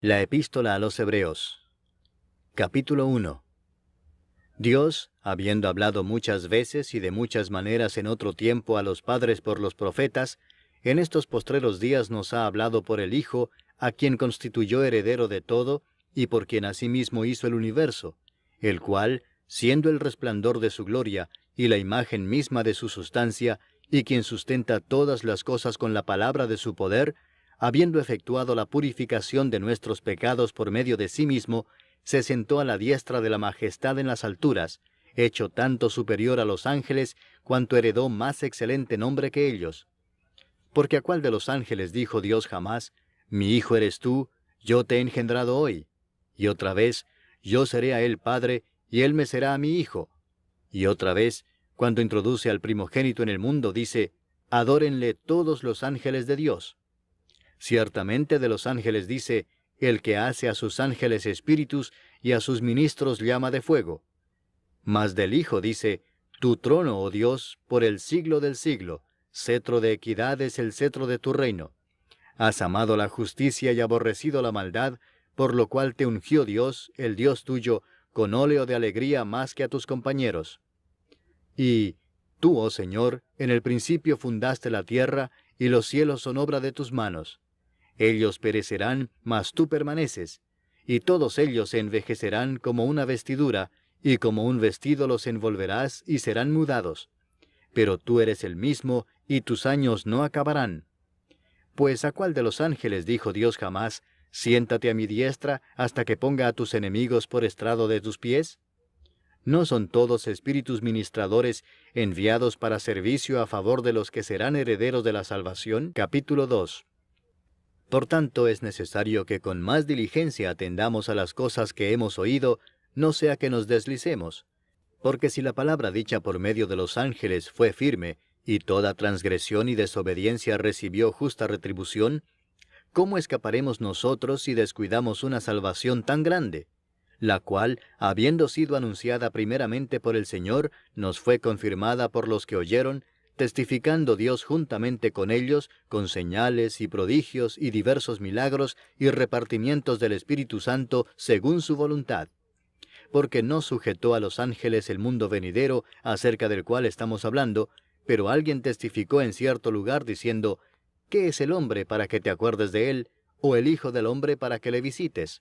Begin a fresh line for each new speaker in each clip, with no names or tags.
La Epístola a los Hebreos. Capítulo 1. Dios, habiendo hablado muchas veces y de muchas maneras en otro tiempo a los padres por los profetas, en estos postreros días nos ha hablado por el Hijo, a quien constituyó heredero de todo, y por quien asimismo hizo el universo, el cual, siendo el resplandor de su gloria, y la imagen misma de su sustancia, y quien sustenta todas las cosas con la palabra de su poder, habiendo efectuado la purificación de nuestros pecados por medio de sí mismo, se sentó a la diestra de la majestad en las alturas, hecho tanto superior a los ángeles, cuanto heredó más excelente nombre que ellos. Porque ¿a cuál de los ángeles dijo Dios jamás, mi hijo eres tú, yo te he engendrado hoy? Y otra vez, yo seré a él padre, y él me será a mi hijo. Y otra vez, cuando introduce al primogénito en el mundo, dice, adórenle todos los ángeles de Dios. Ciertamente de los ángeles dice, el que hace a sus ángeles espíritus y a sus ministros llama de fuego. Mas del Hijo dice, tu trono, oh Dios, por el siglo del siglo, cetro de equidad es el cetro de tu reino. Has amado la justicia y aborrecido la maldad, por lo cual te ungió Dios, el Dios tuyo, con óleo de alegría más que a tus compañeros. Y tú, oh Señor, en el principio fundaste la tierra, y los cielos son obra de tus manos. Ellos perecerán, mas tú permaneces, y todos ellos se envejecerán como una vestidura, y como un vestido los envolverás y serán mudados. Pero tú eres el mismo, y tus años no acabarán. Pues ¿a cuál de los ángeles dijo Dios jamás, siéntate a mi diestra hasta que ponga a tus enemigos por estrado de tus pies? ¿No son todos espíritus ministradores enviados para servicio a favor de los que serán herederos de la salvación? Capítulo 2. Por tanto, es necesario que con más diligencia atendamos a las cosas que hemos oído, no sea que nos deslicemos. Porque si la palabra dicha por medio de los ángeles fue firme, y toda transgresión y desobediencia recibió justa retribución, ¿cómo escaparemos nosotros si descuidamos una salvación tan grande? La cual, habiendo sido anunciada primeramente por el Señor, nos fue confirmada por los que oyeron, testificando Dios juntamente con ellos, con señales y prodigios y diversos milagros y repartimientos del Espíritu Santo según su voluntad. Porque no sujetó a los ángeles el mundo venidero, acerca del cual estamos hablando, pero alguien testificó en cierto lugar diciendo, ¿qué es el hombre para que te acuerdes de él, o el hijo del hombre para que le visites?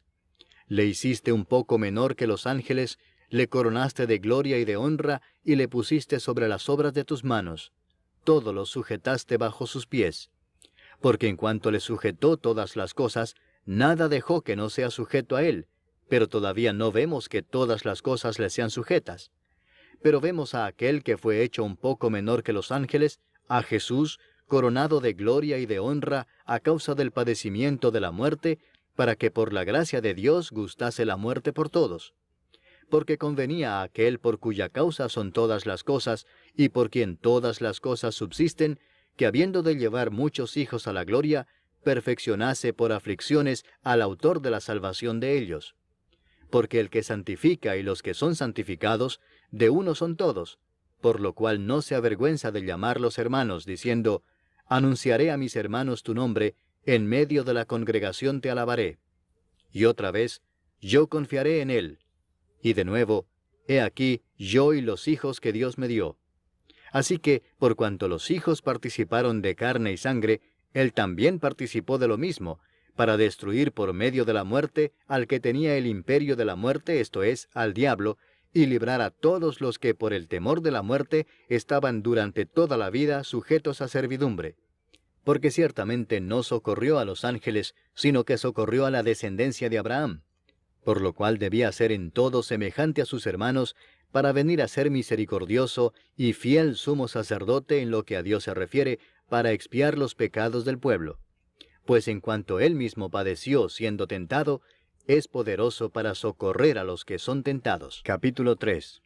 Le hiciste un poco menor que los ángeles, le coronaste de gloria y de honra, y le pusiste sobre las obras de tus manos. Todo lo sujetaste bajo sus pies. Porque en cuanto le sujetó todas las cosas, nada dejó que no sea sujeto a él, pero todavía no vemos que todas las cosas le sean sujetas. Pero vemos a aquel que fue hecho un poco menor que los ángeles, a Jesús, coronado de gloria y de honra a causa del padecimiento de la muerte, para que por la gracia de Dios gustase la muerte por todos. Porque convenía a aquel por cuya causa son todas las cosas, y por quien todas las cosas subsisten, que habiendo de llevar muchos hijos a la gloria, perfeccionase por aflicciones al autor de la salvación de ellos. Porque el que santifica y los que son santificados, de uno son todos, por lo cual no se avergüenza de llamarlos hermanos, diciendo, anunciaré a mis hermanos tu nombre, en medio de la congregación te alabaré. Y otra vez, yo confiaré en él. Y de nuevo, he aquí yo y los hijos que Dios me dio. Así que, por cuanto los hijos participaron de carne y sangre, él también participó de lo mismo, para destruir por medio de la muerte al que tenía el imperio de la muerte, esto es, al diablo, y librar a todos los que por el temor de la muerte estaban durante toda la vida sujetos a servidumbre. Porque ciertamente no socorrió a los ángeles, sino que socorrió a la descendencia de Abraham, por lo cual debía ser en todo semejante a sus hermanos, para venir a ser misericordioso y fiel sumo sacerdote en lo que a Dios se refiere, para expiar los pecados del pueblo. Pues en cuanto él mismo padeció siendo tentado, es poderoso para socorrer a los que son tentados. Capítulo 3.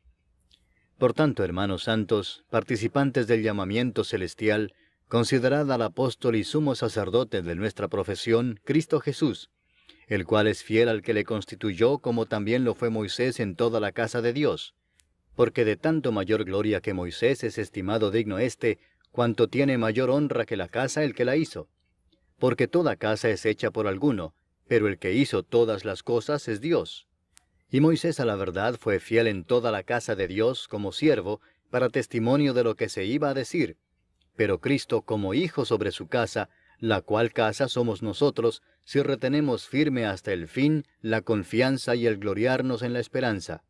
Por tanto, hermanos santos, participantes del llamamiento celestial, considerad al apóstol y sumo sacerdote de nuestra profesión, Cristo Jesús, el cual es fiel al que le constituyó, como también lo fue Moisés en toda la casa de Dios. Porque de tanto mayor gloria que Moisés es estimado digno éste, cuanto tiene mayor honra que la casa el que la hizo. Porque toda casa es hecha por alguno, pero el que hizo todas las cosas es Dios. Y Moisés a la verdad fue fiel en toda la casa de Dios como siervo, para testimonio de lo que se iba a decir. Pero Cristo como hijo sobre su casa, la cual casa somos nosotros, si retenemos firme hasta el fin la confianza y el gloriarnos en la esperanza.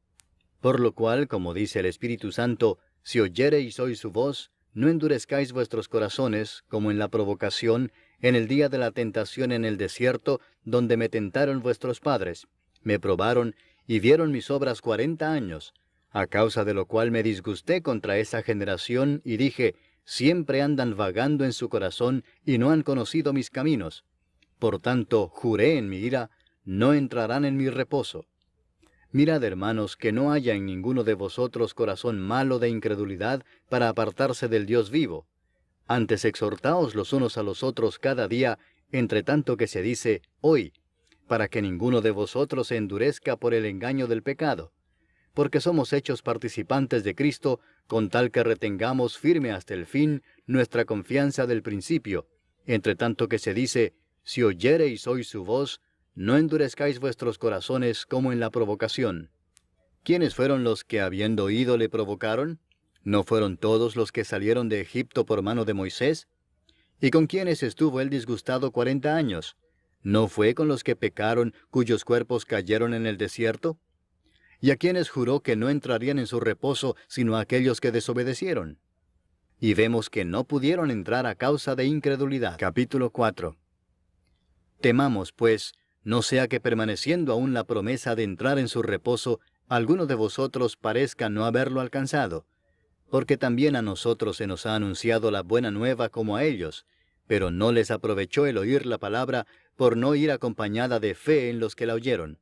Por lo cual, como dice el Espíritu Santo, si oyereis hoy su voz, no endurezcáis vuestros corazones, como en la provocación, en el día de la tentación en el desierto, donde me tentaron vuestros padres, me probaron, y vieron mis obras 40 años, a causa de lo cual me disgusté contra esa generación, y dije, siempre andan vagando en su corazón, y no han conocido mis caminos. Por tanto, juré en mi ira, no entrarán en mi reposo. Mirad, hermanos, que no haya en ninguno de vosotros corazón malo de incredulidad para apartarse del Dios vivo. Antes exhortaos los unos a los otros cada día, entre tanto que se dice, hoy, para que ninguno de vosotros se endurezca por el engaño del pecado. Porque somos hechos participantes de Cristo, con tal que retengamos firme hasta el fin nuestra confianza del principio, entre tanto que se dice, si oyereis hoy su voz, no endurezcáis vuestros corazones como en la provocación. ¿Quiénes fueron los que habiendo oído le provocaron? ¿No fueron todos los que salieron de Egipto por mano de Moisés? ¿Y con quiénes estuvo él disgustado 40 años? ¿No fue con los que pecaron, cuyos cuerpos cayeron en el desierto? ¿Y a quienes juró que no entrarían en su reposo, sino a aquellos que desobedecieron? Y vemos que no pudieron entrar a causa de incredulidad. Capítulo 4. Temamos, pues, no sea que permaneciendo aún la promesa de entrar en su reposo, alguno de vosotros parezca no haberlo alcanzado. Porque también a nosotros se nos ha anunciado la buena nueva como a ellos, pero no les aprovechó el oír la palabra, por no ir acompañada de fe en los que la oyeron.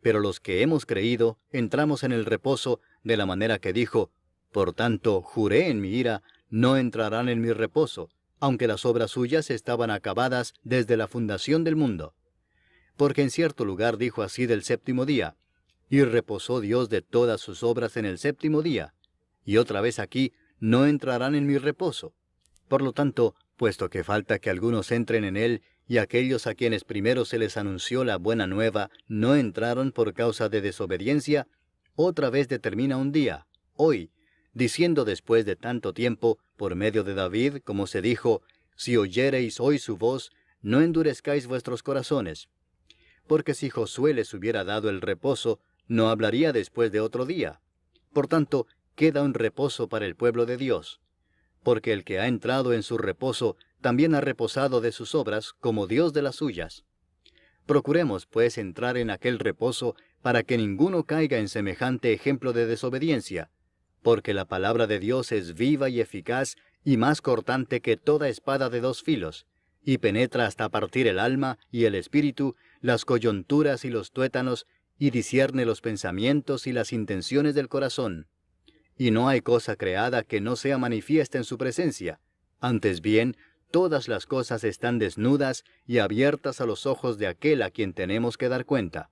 Pero los que hemos creído, entramos en el reposo, de la manera que dijo, por tanto, juré en mi ira, no entrarán en mi reposo, aunque las obras suyas estaban acabadas desde la fundación del mundo. Porque en cierto lugar dijo así del séptimo día, y reposó Dios de todas sus obras en el séptimo día, y otra vez aquí, no entrarán en mi reposo. Por lo tanto, puesto que falta que algunos entren en él, y aquellos a quienes primero se les anunció la buena nueva no entraron por causa de desobediencia, otra vez determina un día, hoy, diciendo después de tanto tiempo, por medio de David, como se dijo, si oyereis hoy su voz, no endurezcáis vuestros corazones. Porque si Josué les hubiera dado el reposo, no hablaría después de otro día. Por tanto, queda un reposo para el pueblo de Dios. Porque el que ha entrado en su reposo, también ha reposado de sus obras, como Dios de las suyas. Procuremos, pues, entrar en aquel reposo, para que ninguno caiga en semejante ejemplo de desobediencia, porque la palabra de Dios es viva y eficaz, y más cortante que toda espada de dos filos, y penetra hasta partir el alma y el espíritu, las coyunturas y los tuétanos, y discierne los pensamientos y las intenciones del corazón. Y no hay cosa creada que no sea manifiesta en su presencia. Antes bien, todas las cosas están desnudas y abiertas a los ojos de aquel a quien tenemos que dar cuenta.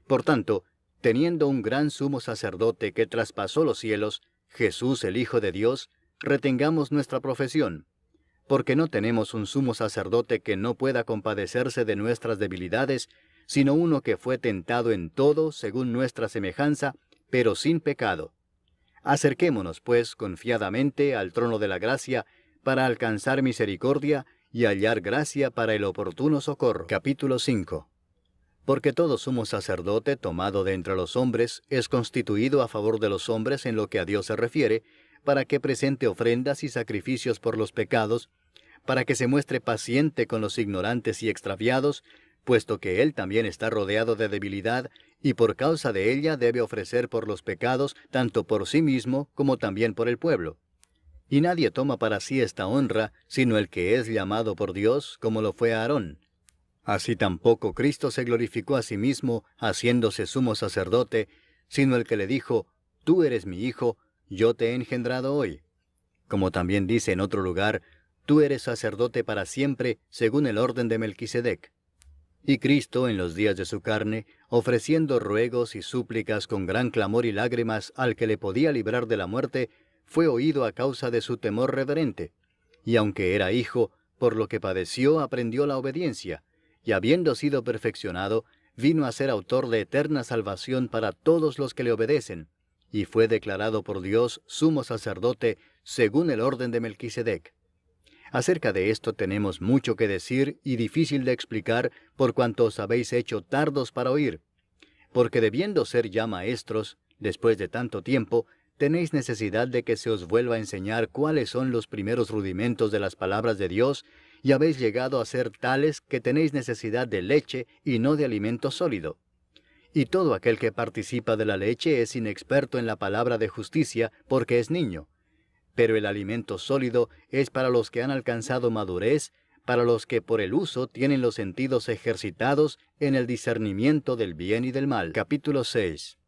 Por tanto, teniendo un gran sumo sacerdote que traspasó los cielos, Jesús el Hijo de Dios, retengamos nuestra profesión. Porque no tenemos un sumo sacerdote que no pueda compadecerse de nuestras debilidades, sino uno que fue tentado en todo según nuestra semejanza, pero sin pecado. Acerquémonos, pues, confiadamente al trono de la gracia, para alcanzar misericordia y hallar gracia para el oportuno socorro. Capítulo 5. Porque todo sumo sacerdote tomado de entre los hombres es constituido a favor de los hombres en lo que a Dios se refiere, para que presente ofrendas y sacrificios por los pecados, para que se muestre paciente con los ignorantes y extraviados, puesto que él también está rodeado de debilidad, y por causa de ella debe ofrecer por los pecados, tanto por sí mismo como también por el pueblo. Y nadie toma para sí esta honra, sino el que es llamado por Dios, como lo fue Aarón. Así tampoco Cristo se glorificó a sí mismo, haciéndose sumo sacerdote, sino el que le dijo, tú eres mi hijo, yo te he engendrado hoy. Como también dice en otro lugar, tú eres sacerdote para siempre, según el orden de Melquisedec. Y Cristo, en los días de su carne, ofreciendo ruegos y súplicas con gran clamor y lágrimas al que le podía librar de la muerte, fue oído a causa de su temor reverente. Y aunque era hijo, por lo que padeció aprendió la obediencia, y habiendo sido perfeccionado, vino a ser autor de eterna salvación para todos los que le obedecen, y fue declarado por Dios sumo sacerdote según el orden de Melquisedec. Acerca de esto tenemos mucho que decir y difícil de explicar por cuanto os habéis hecho tardos para oír, porque debiendo ser ya maestros, después de tanto tiempo, tenéis necesidad de que se os vuelva a enseñar cuáles son los primeros rudimentos de las palabras de Dios, y habéis llegado a ser tales que tenéis necesidad de leche y no de alimento sólido. Y todo aquel que participa de la leche es inexperto en la palabra de justicia, porque es niño. Pero el alimento sólido es para los que han alcanzado madurez, para los que por el uso tienen los sentidos ejercitados en el discernimiento del bien y del mal. Capítulo 6.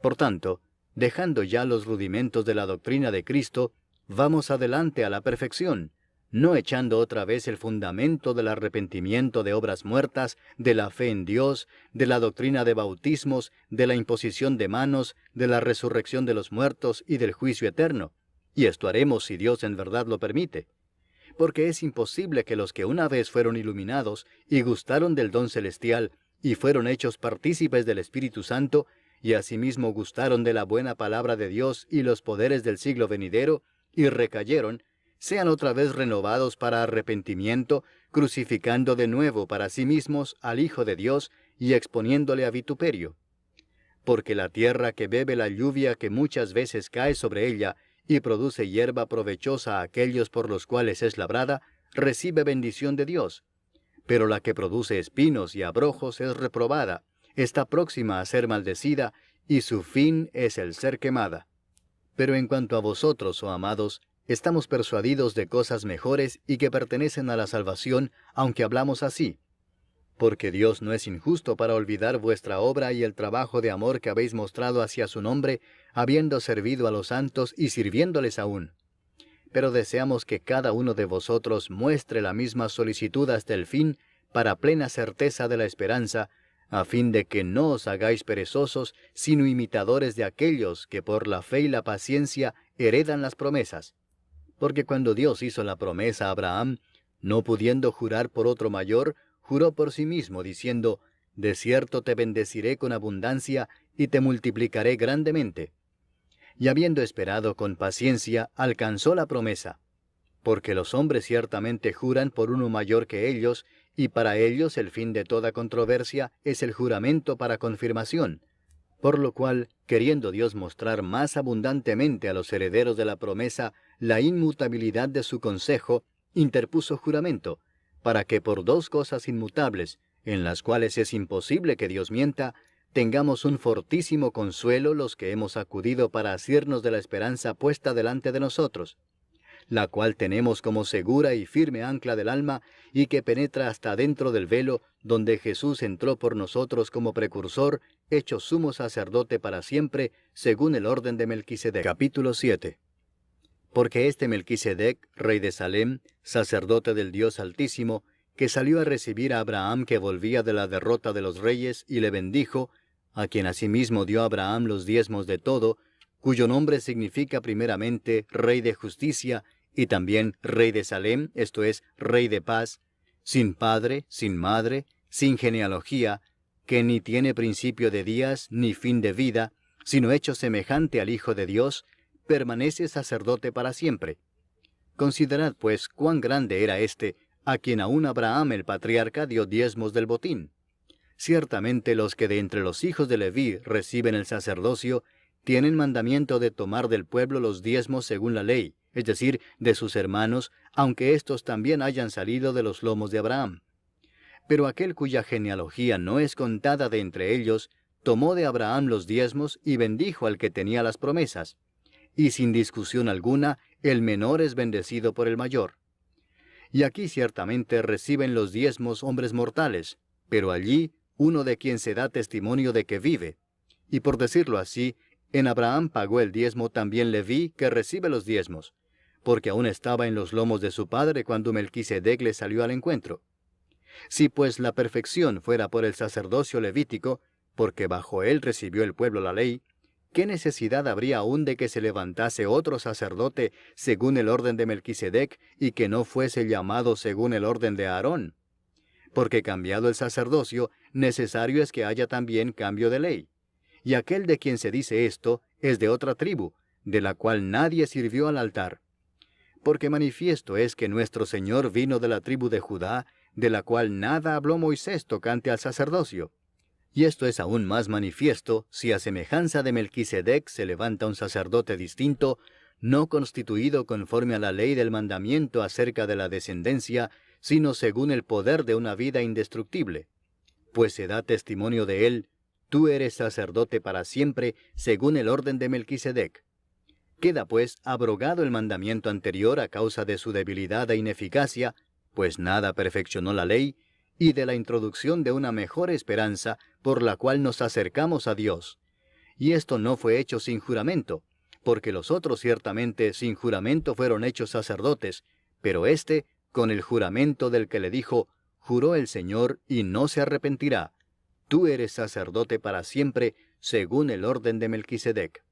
Por tanto, dejando ya los rudimentos de la doctrina de Cristo, vamos adelante a la perfección, no echando otra vez el fundamento del arrepentimiento de obras muertas, de la fe en Dios, de la doctrina de bautismos, de la imposición de manos, de la resurrección de los muertos y del juicio eterno. Y esto haremos si Dios en verdad lo permite. Porque es imposible que los que una vez fueron iluminados y gustaron del don celestial y fueron hechos partícipes del Espíritu Santo, y asimismo gustaron de la buena palabra de Dios y los poderes del siglo venidero, y recayeron, sean otra vez renovados para arrepentimiento, crucificando de nuevo para sí mismos al Hijo de Dios y exponiéndole a vituperio. Porque la tierra que bebe la lluvia que muchas veces cae sobre ella, y produce hierba provechosa a aquellos por los cuales es labrada, recibe bendición de Dios. Pero la que produce espinos y abrojos es reprobada, está próxima a ser maldecida, y su fin es el ser quemada. Pero en cuanto a vosotros, oh amados, estamos persuadidos de cosas mejores y que pertenecen a la salvación, aunque hablamos así. Porque Dios no es injusto para olvidar vuestra obra y el trabajo de amor que habéis mostrado hacia su nombre, habiendo servido a los santos y sirviéndoles aún. Pero deseamos que cada uno de vosotros muestre la misma solicitud hasta el fin, para plena certeza de la esperanza, a fin de que no os hagáis perezosos, sino imitadores de aquellos que por la fe y la paciencia heredan las promesas. Porque cuando Dios hizo la promesa a Abraham, no pudiendo jurar por otro mayor, juró por sí mismo, diciendo, «De cierto te bendeciré con abundancia, y te multiplicaré grandemente». Y habiendo esperado con paciencia, alcanzó la promesa. Porque los hombres ciertamente juran por uno mayor que ellos, y para ellos el fin de toda controversia es el juramento para confirmación. Por lo cual, queriendo Dios mostrar más abundantemente a los herederos de la promesa la inmutabilidad de su consejo, interpuso juramento, para que por dos cosas inmutables, en las cuales es imposible que Dios mienta, tengamos un fortísimo consuelo los que hemos acudido para asirnos de la esperanza puesta delante de nosotros, la cual tenemos como segura y firme ancla del alma, y que penetra hasta dentro del velo, donde Jesús entró por nosotros como precursor, hecho sumo sacerdote para siempre, según el orden de Melquisedec. Capítulo 7. Porque este Melquisedec, rey de Salem, sacerdote del Dios Altísimo, que salió a recibir a Abraham que volvía de la derrota de los reyes, y le bendijo, a quien asimismo dio a Abraham los diezmos de todo, cuyo nombre significa primeramente Rey de Justicia, y también Rey de Salem, esto es, Rey de Paz, sin padre, sin madre, sin genealogía, que ni tiene principio de días, ni fin de vida, sino hecho semejante al Hijo de Dios, permanece sacerdote para siempre. Considerad, pues, cuán grande era éste, a quien aún Abraham el patriarca dio diezmos del botín. Ciertamente los que de entre los hijos de Leví reciben el sacerdocio, tienen mandamiento de tomar del pueblo los diezmos según la ley, es decir, de sus hermanos, aunque éstos también hayan salido de los lomos de Abraham. Pero aquel cuya genealogía no es contada de entre ellos, tomó de Abraham los diezmos y bendijo al que tenía las promesas. Y sin discusión alguna, el menor es bendecido por el mayor. Y aquí ciertamente reciben los diezmos hombres mortales, pero allí uno de quien se da testimonio de que vive. Y por decirlo así, en Abraham pagó el diezmo también Leví, que recibe los diezmos, porque aún estaba en los lomos de su padre cuando Melquisedec le salió al encuentro. Si pues la perfección fuera por el sacerdocio levítico, porque bajo él recibió el pueblo la ley, ¿qué necesidad habría aún de que se levantase otro sacerdote según el orden de Melquisedec y que no fuese llamado según el orden de Aarón? porque cambiado el sacerdocio, necesario es que haya también cambio de ley. Y aquel de quien se dice esto es de otra tribu, de la cual nadie sirvió al altar. Porque manifiesto es que nuestro Señor vino de la tribu de Judá, de la cual nada habló Moisés tocante al sacerdocio. Y esto es aún más manifiesto si a semejanza de Melquisedec se levanta un sacerdote distinto, no constituido conforme a la ley del mandamiento acerca de la descendencia, sino según el poder de una vida indestructible. Pues se da testimonio de él: tú eres sacerdote para siempre, según el orden de Melquisedec. Queda pues abrogado el mandamiento anterior a causa de su debilidad e ineficacia, pues nada perfeccionó la ley, y de la introducción de una mejor esperanza por la cual nos acercamos a Dios. Y esto no fue hecho sin juramento, porque los otros ciertamente sin juramento fueron hechos sacerdotes, pero éste con el juramento del que le dijo: juró el Señor y no se arrepentirá. Tú eres sacerdote para siempre, según el orden de Melquisedec.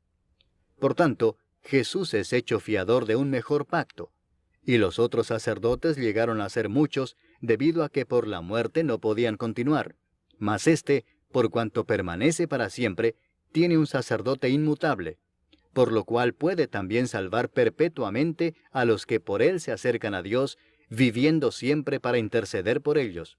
Por tanto, Jesús es hecho fiador de un mejor pacto, y los otros sacerdotes llegaron a ser muchos, debido a que por la muerte no podían continuar. Mas éste, por cuanto permanece para siempre, tiene un sacerdote inmutable, por lo cual puede también salvar perpetuamente a los que por él se acercan a Dios, viviendo siempre para interceder por ellos.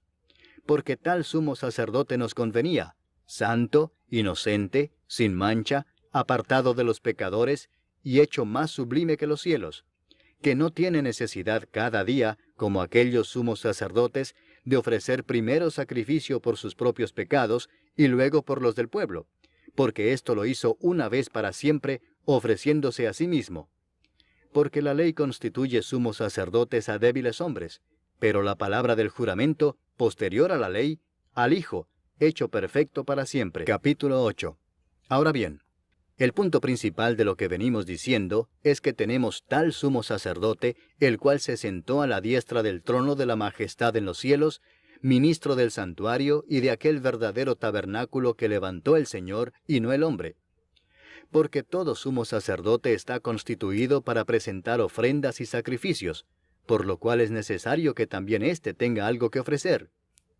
Porque tal sumo sacerdote nos convenía, santo, inocente, sin mancha, apartado de los pecadores, y hecho más sublime que los cielos, que no tiene necesidad cada día, como aquellos sumos sacerdotes, de ofrecer primero sacrificio por sus propios pecados y luego por los del pueblo, porque esto lo hizo una vez para siempre, ofreciéndose a sí mismo. Porque la ley constituye sumos sacerdotes a débiles hombres, pero la palabra del juramento, posterior a la ley, al Hijo, hecho perfecto para siempre. Capítulo 8. Ahora bien, el punto principal de lo que venimos diciendo es que tenemos tal sumo sacerdote, el cual se sentó a la diestra del trono de la majestad en los cielos, ministro del santuario y de aquel verdadero tabernáculo que levantó el Señor y no el hombre. Porque todo sumo sacerdote está constituido para presentar ofrendas y sacrificios, por lo cual es necesario que también éste tenga algo que ofrecer.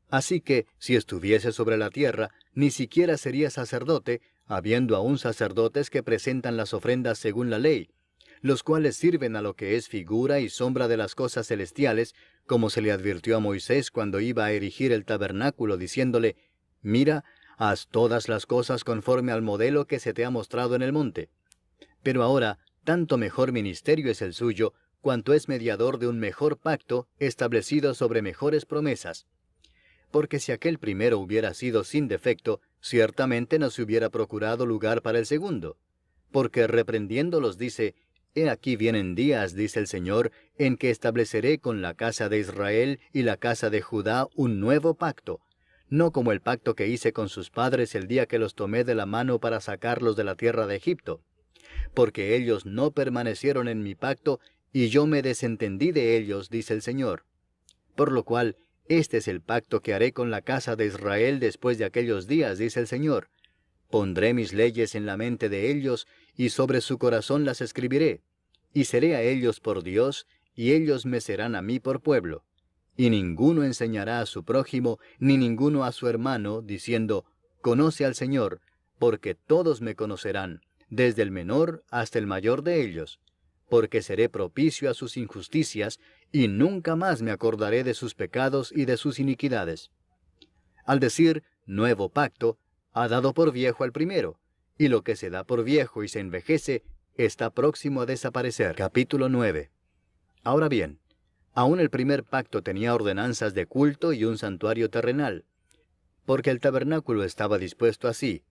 Así que, si estuviese sobre la tierra, ni siquiera sería sacerdote, habiendo aún sacerdotes que presentan las ofrendas según la ley, los cuales sirven a lo que es figura y sombra de las cosas celestiales, como se le advirtió a Moisés cuando iba a erigir el tabernáculo, diciéndole: mira, haz todas las cosas conforme al modelo que se te ha mostrado en el monte. Pero ahora, tanto mejor ministerio es el suyo, cuanto es mediador de un mejor pacto, establecido sobre mejores promesas. Porque si aquel primero hubiera sido sin defecto, ciertamente no se hubiera procurado lugar para el segundo. Porque reprendiéndolos dice: he aquí vienen días, dice el Señor, en que estableceré con la casa de Israel y la casa de Judá un nuevo pacto, no como el pacto que hice con sus padres el día que los tomé de la mano para sacarlos de la tierra de Egipto. Porque ellos no permanecieron en mi pacto, y yo me desentendí de ellos, dice el Señor. Por lo cual, este es el pacto que haré con la casa de Israel después de aquellos días, dice el Señor. Pondré mis leyes en la mente de ellos, y sobre su corazón las escribiré. Y seré a ellos por Dios, y ellos me serán a mí por pueblo. Y ninguno enseñará a su prójimo, ni ninguno a su hermano, diciendo: conoce al Señor, porque todos me conocerán, desde el menor hasta el mayor de ellos. Porque seré propicio a sus injusticias, y nunca más me acordaré de sus pecados y de sus iniquidades. Al decir nuevo pacto, ha dado por viejo al primero, y lo que se da por viejo y se envejece, está próximo a desaparecer. Capítulo 9. Ahora bien, aún el primer pacto tenía ordenanzas de culto y un santuario terrenal, porque el tabernáculo estaba dispuesto así.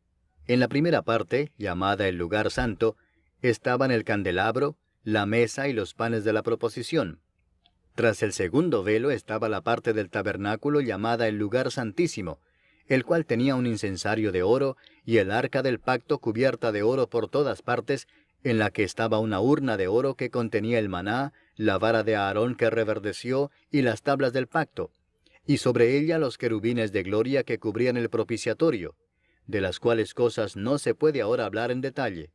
En la primera parte, llamada el lugar santo, estaban el candelabro, la mesa y los panes de la proposición. Tras el segundo velo estaba la parte del tabernáculo llamada el lugar santísimo, el cual tenía un incensario de oro y el arca del pacto cubierta de oro por todas partes, en la que estaba una urna de oro que contenía el maná, la vara de Aarón que reverdeció y las tablas del pacto, y sobre ella los querubines de gloria que cubrían el propiciatorio, de las cuales cosas no se puede ahora hablar en detalle.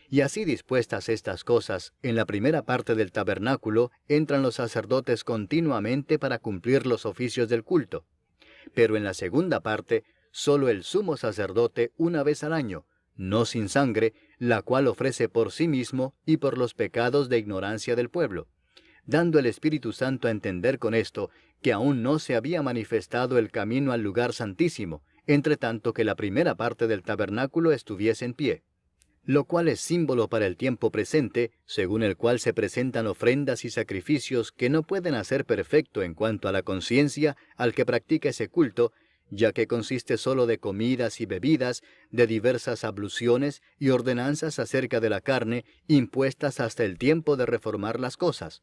Y así dispuestas estas cosas, en la primera parte del tabernáculo entran los sacerdotes continuamente para cumplir los oficios del culto. Pero en la segunda parte, solo el sumo sacerdote una vez al año, no sin sangre, la cual ofrece por sí mismo y por los pecados de ignorancia del pueblo, dando el Espíritu Santo a entender con esto que aún no se había manifestado el camino al lugar santísimo, entre tanto que la primera parte del tabernáculo estuviese en pie, lo cual es símbolo para el tiempo presente, según el cual se presentan ofrendas y sacrificios que no pueden hacer perfecto en cuanto a la conciencia al que practica ese culto, ya que consiste solo de comidas y bebidas, de diversas abluciones y ordenanzas acerca de la carne, impuestas hasta el tiempo de reformar las cosas.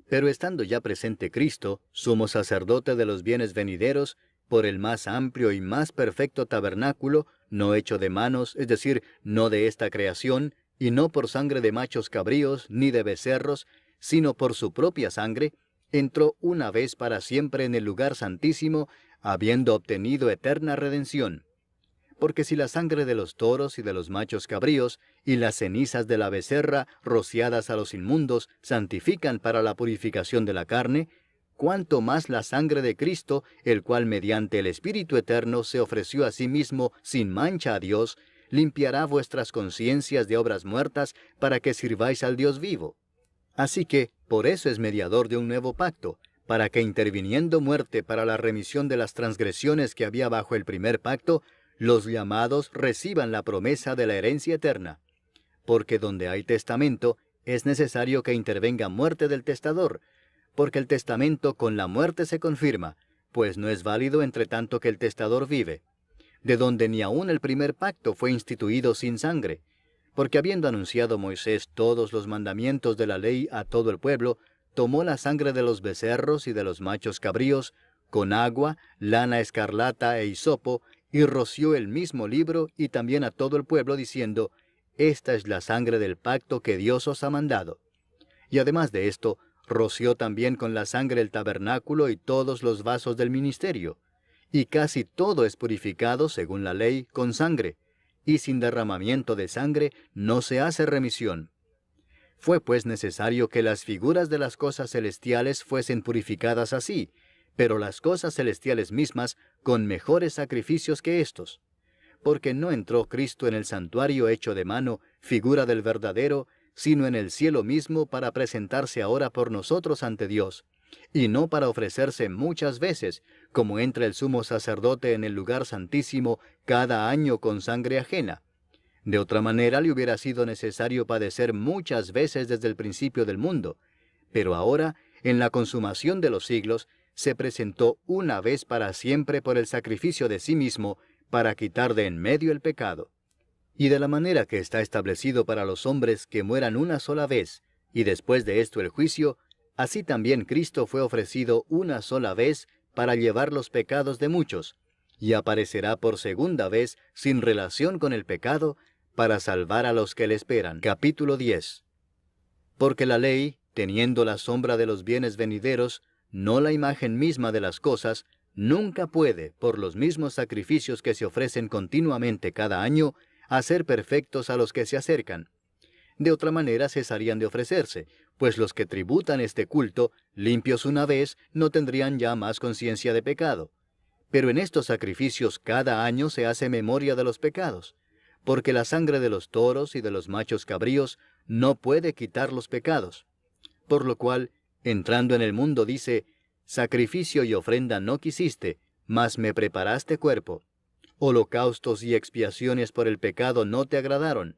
Pero estando ya presente Cristo, sumo sacerdote de los bienes venideros, por el más amplio y más perfecto tabernáculo, no hecho de manos, es decir, no de esta creación, y no por sangre de machos cabríos, ni de becerros, sino por su propia sangre, entró una vez para siempre en el lugar santísimo, habiendo obtenido eterna redención. Porque si la sangre de los toros y de los machos cabríos, y las cenizas de la becerra, rociadas a los inmundos, santifican para la purificación de la carne, cuánto más la sangre de Cristo, el cual mediante el Espíritu Eterno se ofreció a sí mismo sin mancha a Dios, limpiará vuestras conciencias de obras muertas para que sirváis al Dios vivo. Así que, por eso es mediador de un nuevo pacto, para que interviniendo muerte para la remisión de las transgresiones que había bajo el primer pacto, los llamados reciban la promesa de la herencia eterna. Porque donde hay testamento, es necesario que intervenga muerte del testador, porque el testamento con la muerte se confirma, pues no es válido entre tanto que el testador vive, de donde ni aun el primer pacto fue instituido sin sangre, porque habiendo anunciado Moisés todos los mandamientos de la ley a todo el pueblo, tomó la sangre de los becerros y de los machos cabríos, con agua, lana escarlata e hisopo, y roció el mismo libro y también a todo el pueblo, diciendo, esta es la sangre del pacto que Dios os ha mandado. Y además de esto, roció también con la sangre el tabernáculo y todos los vasos del ministerio. Y casi todo es purificado, según la ley, con sangre, y sin derramamiento de sangre no se hace remisión. Fue pues necesario que las figuras de las cosas celestiales fuesen purificadas así, pero las cosas celestiales mismas con mejores sacrificios que éstos. Porque no entró Cristo en el santuario hecho de mano, figura del verdadero, sino en el cielo mismo para presentarse ahora por nosotros ante Dios, y no para ofrecerse muchas veces, como entra el sumo sacerdote en el lugar santísimo cada año con sangre ajena. De otra manera le hubiera sido necesario padecer muchas veces desde el principio del mundo, pero ahora, en la consumación de los siglos, se presentó una vez para siempre por el sacrificio de sí mismo, para quitar de en medio el pecado. Y de la manera que está establecido para los hombres que mueran una sola vez, y después de esto el juicio, así también Cristo fue ofrecido una sola vez para llevar los pecados de muchos, y aparecerá por segunda vez sin relación con el pecado, para salvar a los que le esperan. Capítulo 10. Porque la ley, teniendo la sombra de los bienes venideros, no la imagen misma de las cosas, nunca puede, por los mismos sacrificios que se ofrecen continuamente cada año, hacer perfectos a los que se acercan. De otra manera cesarían de ofrecerse, pues los que tributan este culto, limpios una vez, no tendrían ya más conciencia de pecado. Pero en estos sacrificios cada año se hace memoria de los pecados, porque la sangre de los toros y de los machos cabríos no puede quitar los pecados. Por lo cual, entrando en el mundo dice, sacrificio y ofrenda no quisiste, mas me preparaste cuerpo. Holocaustos y expiaciones por el pecado no te agradaron.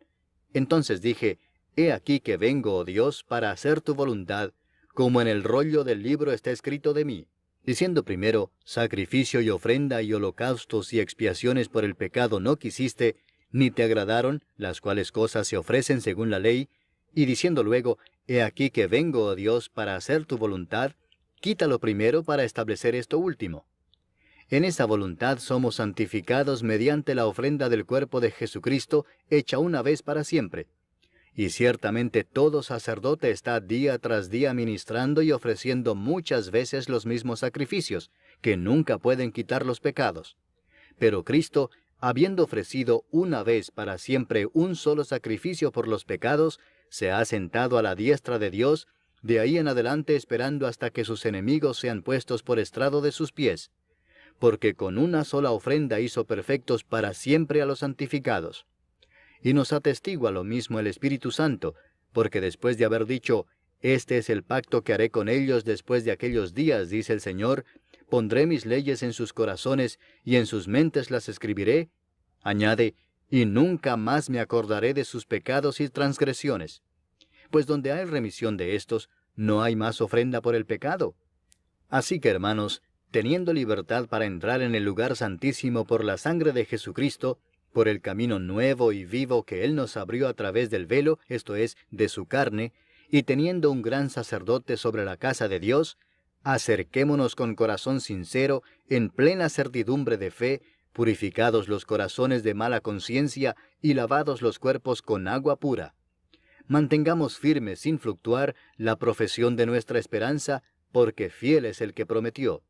Entonces dije, he aquí que vengo, oh Dios, para hacer tu voluntad, como en el rollo del libro está escrito de mí. Diciendo primero, sacrificio y ofrenda y holocaustos y expiaciones por el pecado no quisiste, ni te agradaron, las cuales cosas se ofrecen según la ley, y diciendo luego, he aquí que vengo, oh Dios, para hacer tu voluntad, quítalo primero para establecer esto último. En esa voluntad somos santificados mediante la ofrenda del cuerpo de Jesucristo, hecha una vez para siempre. Y ciertamente todo sacerdote está día tras día ministrando y ofreciendo muchas veces los mismos sacrificios, que nunca pueden quitar los pecados. Pero Cristo, habiendo ofrecido una vez para siempre un solo sacrificio por los pecados, se ha sentado a la diestra de Dios, de ahí en adelante esperando hasta que sus enemigos sean puestos por estrado de sus pies. porque con una sola ofrenda hizo perfectos para siempre a los santificados. Y nos atestigua lo mismo el Espíritu Santo, porque después de haber dicho, este es el pacto que haré con ellos después de aquellos días, dice el Señor, pondré mis leyes en sus corazones y en sus mentes las escribiré, añade, y nunca más me acordaré de sus pecados y transgresiones. Pues donde hay remisión de estos, no hay más ofrenda por el pecado. Así que, hermanos, teniendo libertad para entrar en el lugar santísimo por la sangre de Jesucristo, por el camino nuevo y vivo que Él nos abrió a través del velo, esto es, de su carne, y teniendo un gran sacerdote sobre la casa de Dios, acerquémonos con corazón sincero, en plena certidumbre de fe, purificados los corazones de mala conciencia y lavados los cuerpos con agua pura. Mantengamos firme sin fluctuar la profesión de nuestra esperanza, porque fiel es el que prometió.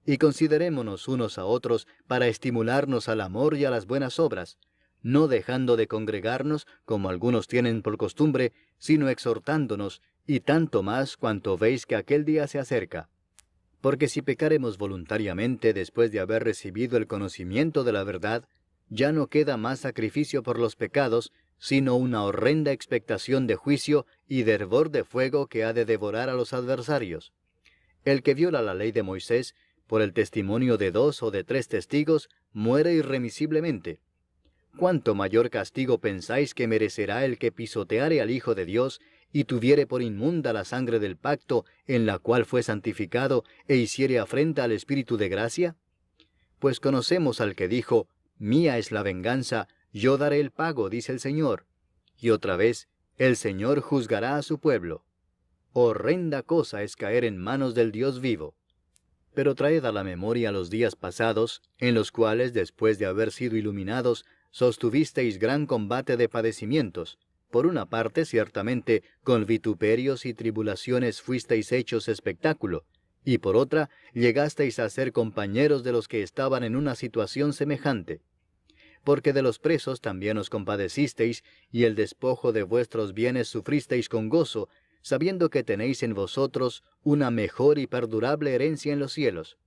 Y considerémonos unos a otros para estimularnos al amor y a las buenas obras, no dejando de congregarnos, como algunos tienen por costumbre, sino exhortándonos, y tanto más cuanto veis que aquel día se acerca. Porque si pecaremos voluntariamente después de haber recibido el conocimiento de la verdad, ya no queda más sacrificio por los pecados, sino una horrenda expectación de juicio y de hervor de fuego que ha de devorar a los adversarios. El que viola la ley de Moisés, por el testimonio de 2 o de 3 testigos, muere irremisiblemente. ¿Cuánto mayor castigo pensáis que merecerá el que pisoteare al Hijo de Dios y tuviere por inmunda la sangre del pacto en la cual fue santificado e hiciere afrenta al Espíritu de gracia? Pues conocemos al que dijo, mía es la venganza, yo daré el pago, dice el Señor. Y otra vez, el Señor juzgará a su pueblo. Horrenda cosa es caer en manos del Dios vivo. Pero traed a la memoria los días pasados, en los cuales, después de haber sido iluminados, sostuvisteis gran combate de padecimientos. Por una parte, ciertamente, con vituperios y tribulaciones fuisteis hechos espectáculo, y por otra, llegasteis a ser compañeros de los que estaban en una situación semejante. Porque de los presos también os compadecisteis, y el despojo de vuestros bienes sufristeis con gozo, sabiendo que tenéis en vosotros una mejor y perdurable herencia en los cielos.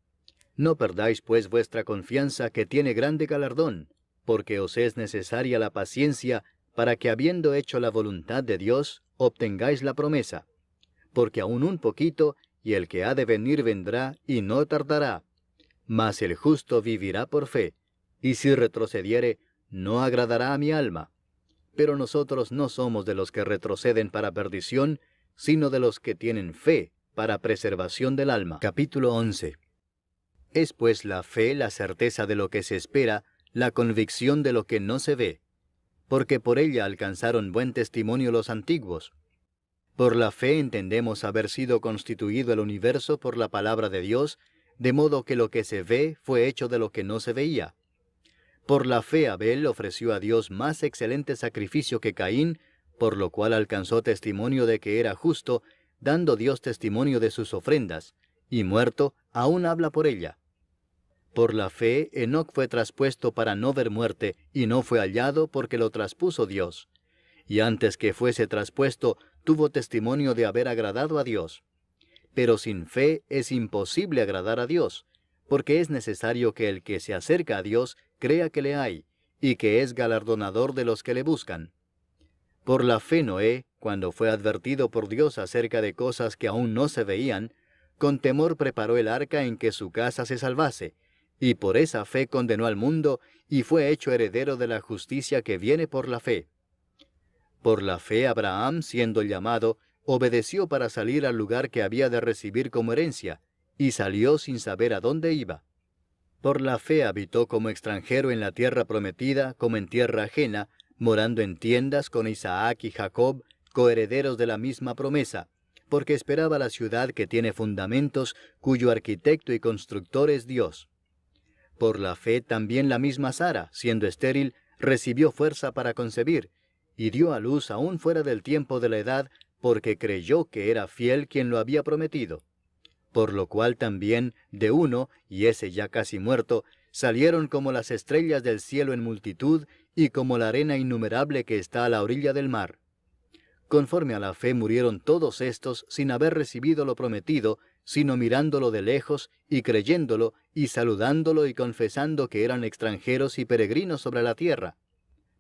No perdáis pues vuestra confianza, que tiene grande galardón, porque os es necesaria la paciencia, para que habiendo hecho la voluntad de Dios, obtengáis la promesa. Porque aún un poquito, y el que ha de venir vendrá, y no tardará. Mas el justo vivirá por fe, y si retrocediere, no agradará a mi alma. Pero nosotros no somos de los que retroceden para perdición, sino de los que tienen fe para preservación del alma. Capítulo 11. Es pues la fe la certeza de lo que se espera, la convicción de lo que no se ve, porque por ella alcanzaron buen testimonio los antiguos. Por la fe entendemos haber sido constituido el universo por la palabra de Dios, de modo que lo que se ve fue hecho de lo que no se veía. Por la fe Abel ofreció a Dios más excelente sacrificio que Caín, por lo cual alcanzó testimonio de que era justo, dando Dios testimonio de sus ofrendas, y muerto, aún habla por ella. Por la fe Enoc fue traspuesto para no ver muerte, y no fue hallado porque lo traspuso Dios. Y antes que fuese traspuesto, tuvo testimonio de haber agradado a Dios. Pero sin fe es imposible agradar a Dios, porque es necesario que el que se acerca a Dios crea que le hay, y que es galardonador de los que le buscan. Por la fe Noé, cuando fue advertido por Dios acerca de cosas que aún no se veían, con temor preparó el arca en que su casa se salvase, y por esa fe condenó al mundo, y fue hecho heredero de la justicia que viene por la fe. Por la fe Abraham, siendo llamado, obedeció para salir al lugar que había de recibir como herencia, y salió sin saber a dónde iba. Por la fe habitó como extranjero en la tierra prometida, como en tierra ajena, morando en tiendas con Isaac y Jacob, coherederos de la misma promesa, porque esperaba la ciudad que tiene fundamentos, cuyo arquitecto y constructor es Dios. Por la fe también la misma Sara, siendo estéril, recibió fuerza para concebir, y dio a luz aún fuera del tiempo de la edad, porque creyó que era fiel quien lo había prometido. Por lo cual también, de uno, y ese ya casi muerto, salieron como las estrellas del cielo en multitud, y como la arena innumerable que está a la orilla del mar. Conforme a la fe murieron todos estos sin haber recibido lo prometido, sino mirándolo de lejos y creyéndolo y saludándolo y confesando que eran extranjeros y peregrinos sobre la tierra.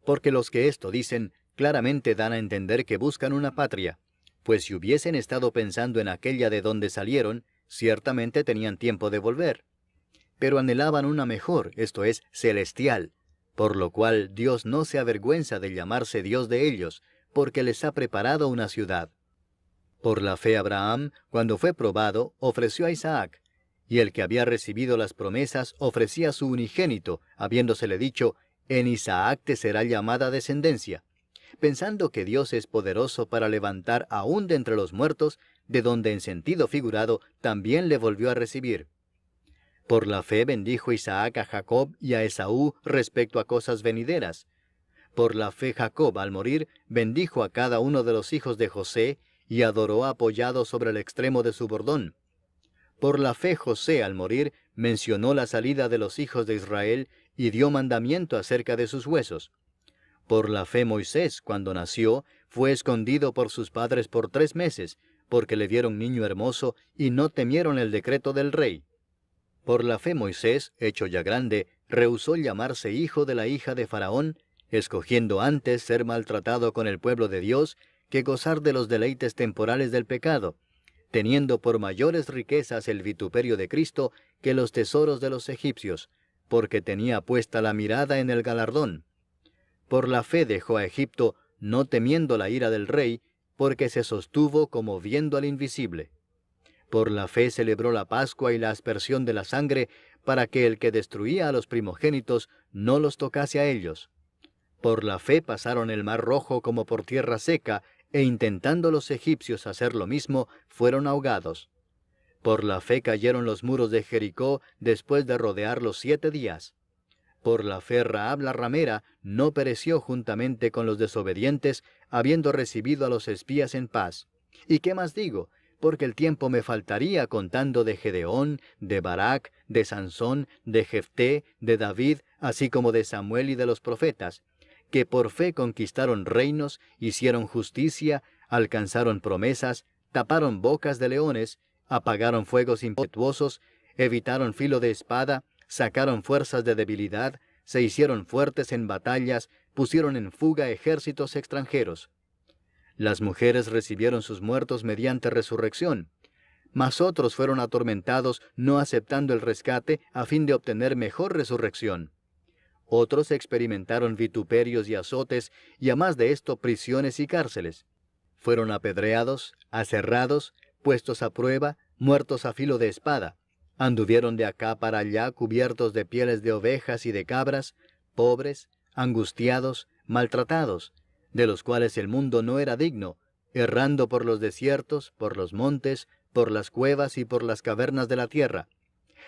Porque los que esto dicen claramente dan a entender que buscan una patria, pues si hubiesen estado pensando en aquella de donde salieron, ciertamente tenían tiempo de volver. Pero anhelaban una mejor, esto es, celestial, por lo cual Dios no se avergüenza de llamarse Dios de ellos, porque les ha preparado una ciudad. Por la fe Abraham, cuando fue probado, ofreció a Isaac, y el que había recibido las promesas ofrecía a su unigénito, habiéndosele dicho, en Isaac te será llamada descendencia, pensando que Dios es poderoso para levantar aún de entre los muertos, de donde en sentido figurado también le volvió a recibir. Por la fe bendijo Isaac a Jacob y a Esaú respecto a cosas venideras. Por la fe Jacob, al morir, bendijo a cada uno de los hijos de José, y adoró apoyado sobre el extremo de su bordón. Por la fe José, al morir, mencionó la salida de los hijos de Israel, y dio mandamiento acerca de sus huesos. Por la fe Moisés, cuando nació, fue escondido por sus padres por 3 meses, porque le dieron niño hermoso, y no temieron el decreto del rey. Por la fe Moisés, hecho ya grande, rehusó llamarse hijo de la hija de Faraón, escogiendo antes ser maltratado con el pueblo de Dios, que gozar de los deleites temporales del pecado, teniendo por mayores riquezas el vituperio de Cristo que los tesoros de los egipcios, porque tenía puesta la mirada en el galardón. Por la fe dejó a Egipto, no temiendo la ira del rey, porque se sostuvo como viendo al invisible. Por la fe celebró la Pascua y la aspersión de la sangre, para que el que destruía a los primogénitos no los tocase a ellos. Por la fe pasaron el mar Rojo como por tierra seca, e intentando los egipcios hacer lo mismo, fueron ahogados. Por la fe cayeron los muros de Jericó después de rodearlos 7 días. Por la fe Rahab la ramera no pereció juntamente con los desobedientes, habiendo recibido a los espías en paz. ¿Y qué más digo? Porque el tiempo me faltaría contando de Gedeón, de Barak, de Sansón, de Jefté, de David, así como de Samuel y de los profetas, que por fe conquistaron reinos, hicieron justicia, alcanzaron promesas, taparon bocas de leones, apagaron fuegos impetuosos, evitaron filo de espada, sacaron fuerzas de debilidad, se hicieron fuertes en batallas, pusieron en fuga ejércitos extranjeros. Las mujeres recibieron sus muertos mediante resurrección, mas otros fueron atormentados no aceptando el rescate a fin de obtener mejor resurrección. Otros experimentaron vituperios y azotes, y a más de esto prisiones y cárceles. Fueron apedreados, aserrados, puestos a prueba, muertos a filo de espada. Anduvieron de acá para allá cubiertos de pieles de ovejas y de cabras, pobres, angustiados, maltratados, de los cuales el mundo no era digno, errando por los desiertos, por los montes, por las cuevas y por las cavernas de la tierra.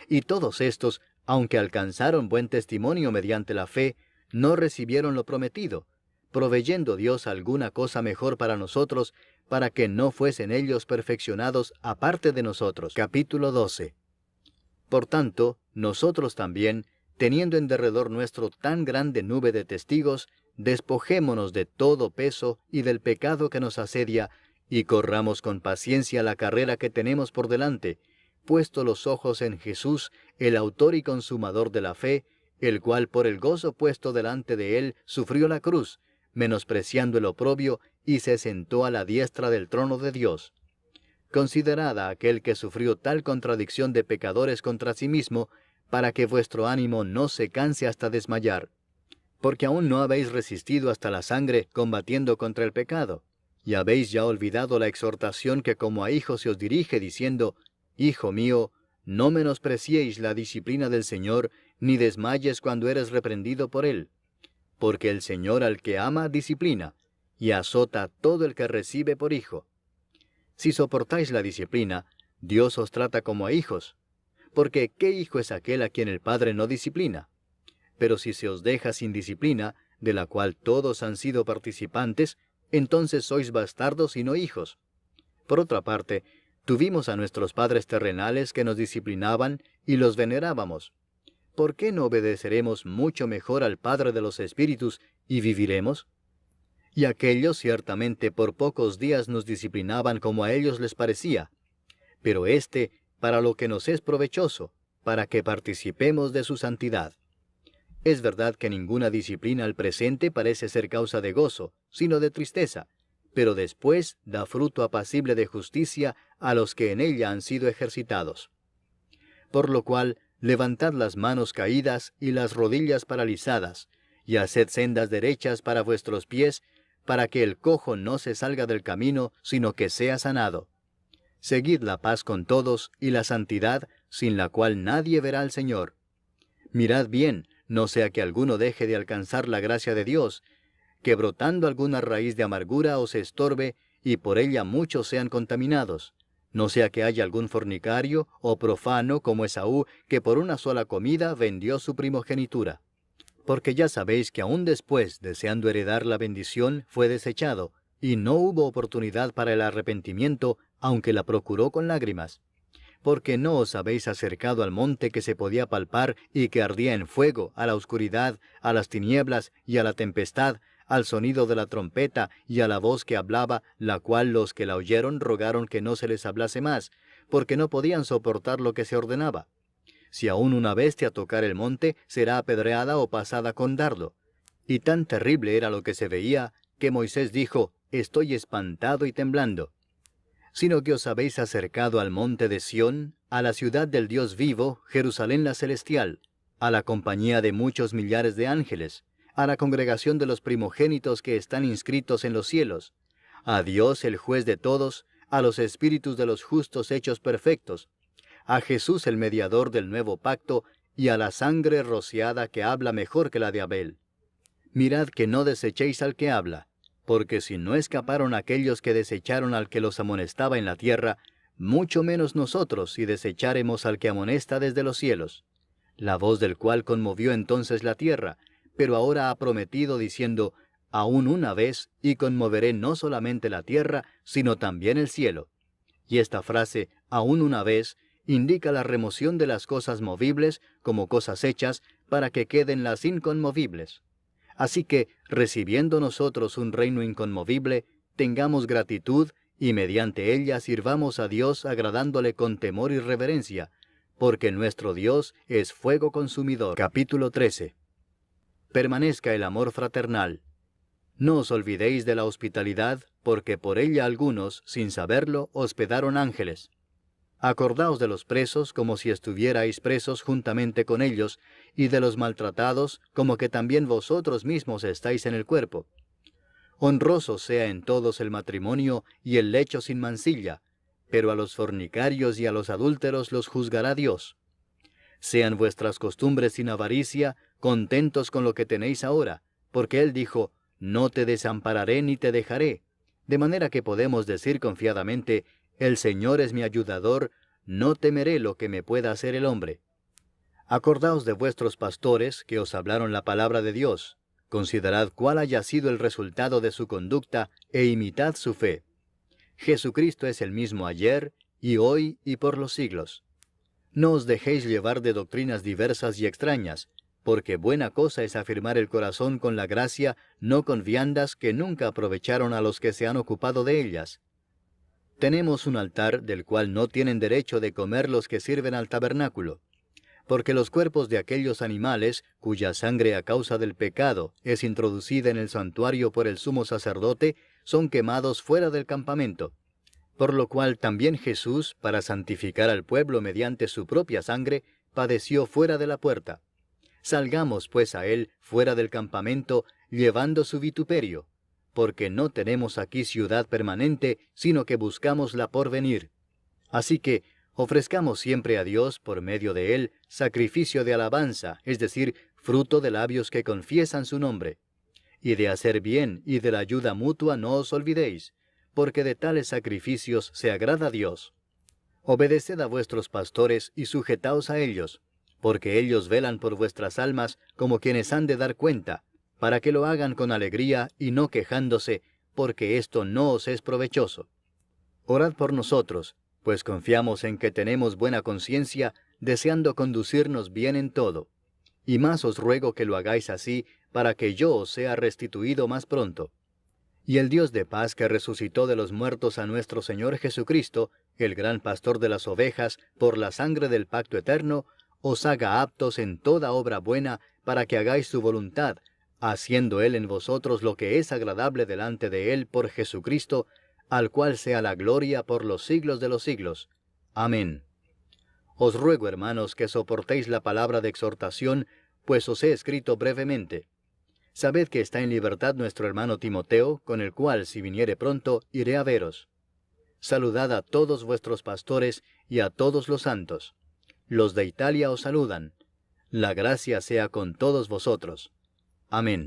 Y todos estos, aunque alcanzaron buen testimonio mediante la fe, no recibieron lo prometido, proveyendo Dios alguna cosa mejor para nosotros, para que no fuesen ellos perfeccionados aparte de nosotros. Capítulo 12. Por tanto, nosotros también, teniendo en derredor nuestro tan grande nube de testigos, despojémonos de todo peso y del pecado que nos asedia, y corramos con paciencia la carrera que tenemos por delante, puesto los ojos en Jesús, el autor y consumador de la fe, el cual por el gozo puesto delante de él sufrió la cruz, menospreciando el oprobio, y se sentó a la diestra del trono de Dios. Considerad a aquel que sufrió tal contradicción de pecadores contra sí mismo, para que vuestro ánimo no se canse hasta desmayar. Porque aún no habéis resistido hasta la sangre combatiendo contra el pecado, y habéis ya olvidado la exhortación que como a hijos se os dirige, diciendo, Hijo mío, no menospreciéis la disciplina del Señor, ni desmayes cuando eres reprendido por Él. Porque el Señor al que ama disciplina, y azota a todo el que recibe por hijo. Si soportáis la disciplina, Dios os trata como a hijos. Porque ¿qué hijo es aquel a quien el Padre no disciplina? Pero si se os deja sin disciplina, de la cual todos han sido participantes, entonces sois bastardos y no hijos. Por otra parte, tuvimos a nuestros padres terrenales que nos disciplinaban y los venerábamos. ¿Por qué no obedeceremos mucho mejor al Padre de los Espíritus y viviremos? Y aquellos ciertamente por pocos días nos disciplinaban como a ellos les parecía, pero éste, para lo que nos es provechoso, para que participemos de su santidad. Es verdad que ninguna disciplina al presente parece ser causa de gozo, sino de tristeza, pero después da fruto apacible de justicia a los que en ella han sido ejercitados. Por lo cual, levantad las manos caídas y las rodillas paralizadas, y haced sendas derechas para vuestros pies, para que el cojo no se salga del camino, sino que sea sanado. Seguid la paz con todos y la santidad, sin la cual nadie verá al Señor. Mirad bien, no sea que alguno deje de alcanzar la gracia de Dios, que brotando alguna raíz de amargura os estorbe, y por ella muchos sean contaminados. No sea que haya algún fornicario o profano como Esaú, que por una sola comida vendió su primogenitura. Porque ya sabéis que aún después, deseando heredar la bendición, fue desechado, y no hubo oportunidad para el arrepentimiento, aunque la procuró con lágrimas. Porque no os habéis acercado al monte que se podía palpar y que ardía en fuego, a la oscuridad, a las tinieblas y a la tempestad, al sonido de la trompeta y a la voz que hablaba, la cual los que la oyeron rogaron que no se les hablase más, porque no podían soportar lo que se ordenaba. Si aún una bestia tocar el monte, será apedreada o pasada con dardo. Y tan terrible era lo que se veía, que Moisés dijo, «Estoy espantado y temblando». Sino que os habéis acercado al monte de Sión, a la ciudad del Dios vivo, Jerusalén la celestial, a la compañía de muchos millares de ángeles, a la congregación de los primogénitos que están inscritos en los cielos, a Dios el juez de todos, a los espíritus de los justos hechos perfectos, a Jesús el mediador del nuevo pacto, y a la sangre rociada que habla mejor que la de Abel. Mirad que no desechéis al que habla, porque si no escaparon aquellos que desecharon al que los amonestaba en la tierra, mucho menos nosotros si desecháremos al que amonesta desde los cielos, la voz del cual conmovió entonces la tierra, pero ahora ha prometido diciendo, aún una vez, y conmoveré no solamente la tierra, sino también el cielo. Y esta frase, aún una vez, indica la remoción de las cosas movibles como cosas hechas, para que queden las inconmovibles. Así que, recibiendo nosotros un reino inconmovible, tengamos gratitud, y mediante ella sirvamos a Dios agradándole con temor y reverencia, porque nuestro Dios es fuego consumidor. Capítulo 13. Permanezca el amor fraternal. No os olvidéis de la hospitalidad, porque por ella algunos, sin saberlo, hospedaron ángeles. Acordaos de los presos como si estuvierais presos juntamente con ellos, y de los maltratados como que también vosotros mismos estáis en el cuerpo. Honroso sea en todos el matrimonio y el lecho sin mancilla, pero a los fornicarios y a los adúlteros los juzgará Dios. Sean vuestras costumbres sin avaricia, contentos con lo que tenéis ahora, porque Él dijo, no te desampararé ni te dejaré, de manera que podemos decir confiadamente, el Señor es mi ayudador, no temeré lo que me pueda hacer el hombre. Acordaos de vuestros pastores que os hablaron la palabra de Dios, considerad cuál haya sido el resultado de su conducta, e imitad su fe. Jesucristo es el mismo ayer, y hoy, y por los siglos. No os dejéis llevar de doctrinas diversas y extrañas, porque buena cosa es afirmar el corazón con la gracia, no con viandas que nunca aprovecharon a los que se han ocupado de ellas. Tenemos un altar del cual no tienen derecho de comer los que sirven al tabernáculo, porque los cuerpos de aquellos animales, cuya sangre a causa del pecado es introducida en el santuario por el sumo sacerdote, son quemados fuera del campamento. Por lo cual también Jesús, para santificar al pueblo mediante su propia sangre, padeció fuera de la puerta. Salgamos pues a él fuera del campamento, llevando su vituperio, porque no tenemos aquí ciudad permanente, sino que buscamos la por venir. Así que, ofrezcamos siempre a Dios, por medio de él, sacrificio de alabanza, es decir, fruto de labios que confiesan su nombre. Y de hacer bien y de la ayuda mutua no os olvidéis, porque de tales sacrificios se agrada a Dios. Obedeced a vuestros pastores y sujetaos a ellos, porque ellos velan por vuestras almas como quienes han de dar cuenta, para que lo hagan con alegría y no quejándose, porque esto no os es provechoso. Orad por nosotros, pues confiamos en que tenemos buena conciencia, deseando conducirnos bien en todo. Y más os ruego que lo hagáis así, para que yo os sea restituido más pronto. Y el Dios de paz que resucitó de los muertos a nuestro Señor Jesucristo, el gran pastor de las ovejas, por la sangre del pacto eterno, os haga aptos en toda obra buena, para que hagáis su voluntad, haciendo Él en vosotros lo que es agradable delante de Él por Jesucristo, al cual sea la gloria por los siglos de los siglos. Amén. Os ruego, hermanos, que soportéis la palabra de exhortación, pues os he escrito brevemente. Sabed que está en libertad nuestro hermano Timoteo, con el cual, si viniere pronto, iré a veros. Saludad a todos vuestros pastores y a todos los santos. Los de Italia os saludan. La gracia sea con todos vosotros. Amén.